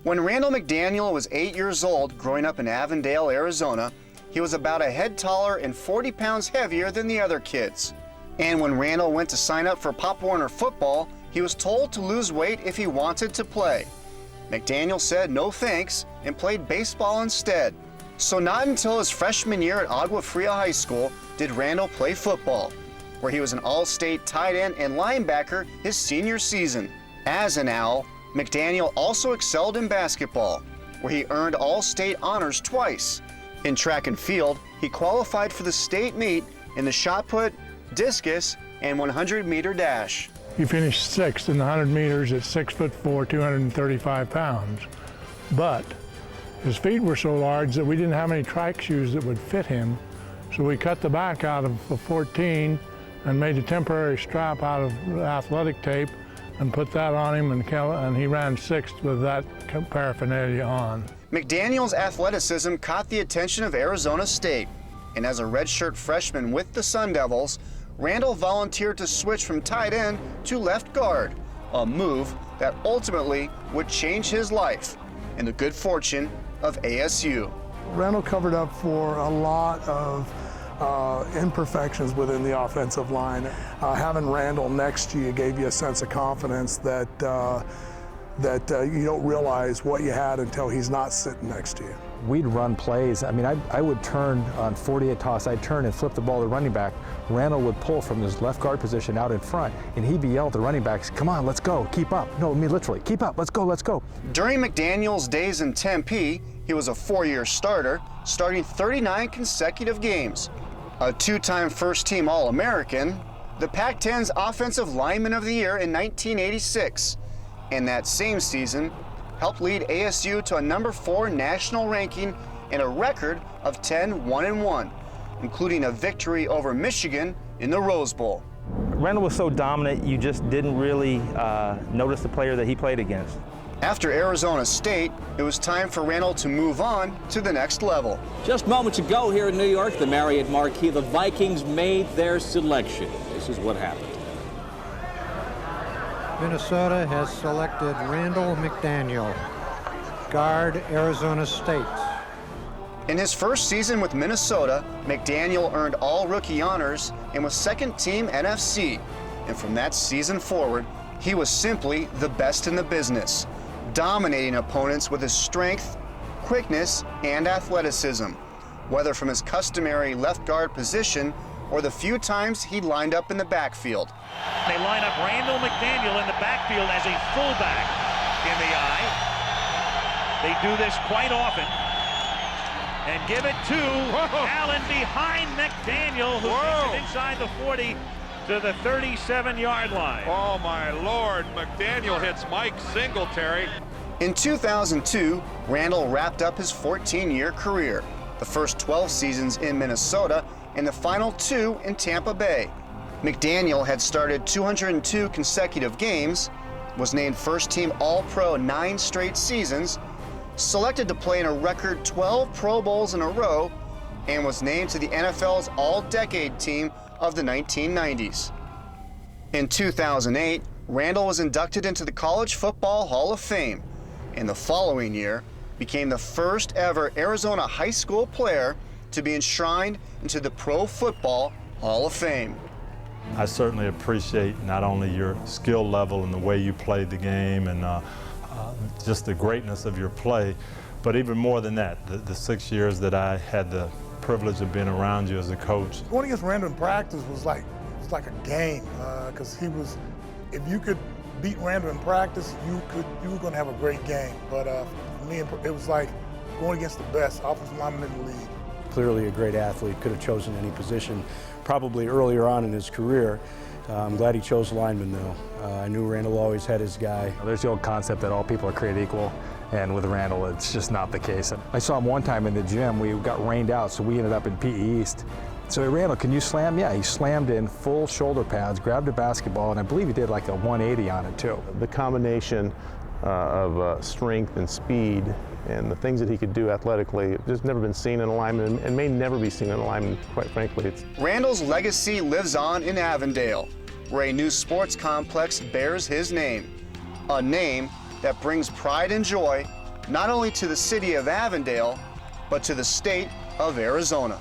When Randall McDaniel was 8 years old, growing up in Avondale, Arizona, he was about a head taller and 40 pounds heavier than the other kids. And when Randall went to sign up for Pop Warner football, he was told to lose weight if he wanted to play. McDaniel said no thanks and played baseball instead. So not until his freshman year at Agua Fria High School did Randall play football, where he was an all-state tight end and linebacker his senior season. As an Owl, McDaniel also excelled in basketball, where he earned all-state honors twice. In track and field, he qualified for the state meet in the shot put, discus, and 100-meter dash. He finished sixth in the 100 meters at 6'4", 235 pounds. But his feet were so large that we didn't have any track shoes that would fit him. So we cut the back out of the 14 and made a temporary strap out of athletic tape and put that on him, and he ran sixth with that paraphernalia on. McDaniel's athleticism caught the attention of Arizona State, and as a redshirt freshman with the Sun Devils, Randall volunteered to switch from tight end to left guard, a move that ultimately would change his life and the good fortune of ASU. Randall covered up for a lot of imperfections within the offensive line. Having Randall next to you gave you a sense of confidence that you don't realize what you had until he's not sitting next to you. We'd run plays. I mean, I would turn on 48 toss, I'd turn and flip the ball to the running back. Randall would pull from his left guard position out in front, and he'd be yelling at the running backs, come on, let's go, keep up. No, I mean literally, keep up, let's go, let's go. During McDaniel's days in Tempe, he was a 4-year starter, starting 39 consecutive games. A 2-time first-team All-American, the Pac-10's Offensive Lineman of the Year in 1986, and that same season helped lead ASU to a number 4 national ranking and a record of 10-1-1, including a victory over Michigan in the Rose Bowl. Randall was so dominant, you just didn't really notice the player that he played against. After Arizona State, it was time for Randall to move on to the next level. Just moments ago here in New York, the Marriott Marquis, the Vikings made their selection. This is what happened. Minnesota has selected Randall McDaniel, guard, Arizona State. In his first season with Minnesota, McDaniel earned all-rookie honors and was second-team NFC. And from that season forward, he was simply the best in the business, dominating opponents with his strength, quickness, and athleticism, whether from his customary left guard position or the few times he lined up in the backfield. They line up Randall McDaniel in the backfield as a fullback in the eye. They do this quite often. And give it to Allen behind McDaniel, who takes it inside the 40 to the 37-yard line. Oh my Lord, McDaniel hits Mike Singletary. In 2002, Randall wrapped up his 14-year career, the first 12 seasons in Minnesota and the final 2 in Tampa Bay. McDaniel had started 202 consecutive games, was named first-team All-Pro 9 straight seasons, selected to play in a record 12 Pro Bowls in a row, and was named to the NFL's All-Decade team of the 1990s. In 2008, Randall was inducted into the College Football Hall of Fame, and the following year became the first ever Arizona high school player to be enshrined into the Pro Football Hall of Fame. I certainly appreciate not only your skill level and the way you played the game and just the greatness of your play, but even more than that, the 6 years that I had the privilege of being around you as a coach. Going against Randall in practice was like a game, because if you could beat Randall in practice, you were going to have a great game. But for me, it was like going against the best offensive lineman in the league. Clearly a great athlete, could have chosen any position probably earlier on in his career. I'm glad he chose lineman though. I knew Randall always had his guy. There's the old concept that all people are created equal, and with Randall it's just not the case. I saw him one time in the gym, we got rained out, so we ended up in PE East. So hey, Randall, can you slam? Yeah, he slammed in full shoulder pads, grabbed a basketball, and I believe he did like a 180 on it too. The combination of strength and speed and the things that he could do athletically, just never been seen in a lineman and may never be seen in a lineman, quite frankly. Randall's legacy lives on in Avondale, where a new sports complex bears his name, a name that brings pride and joy not only to the city of Avondale, but to the state of Arizona.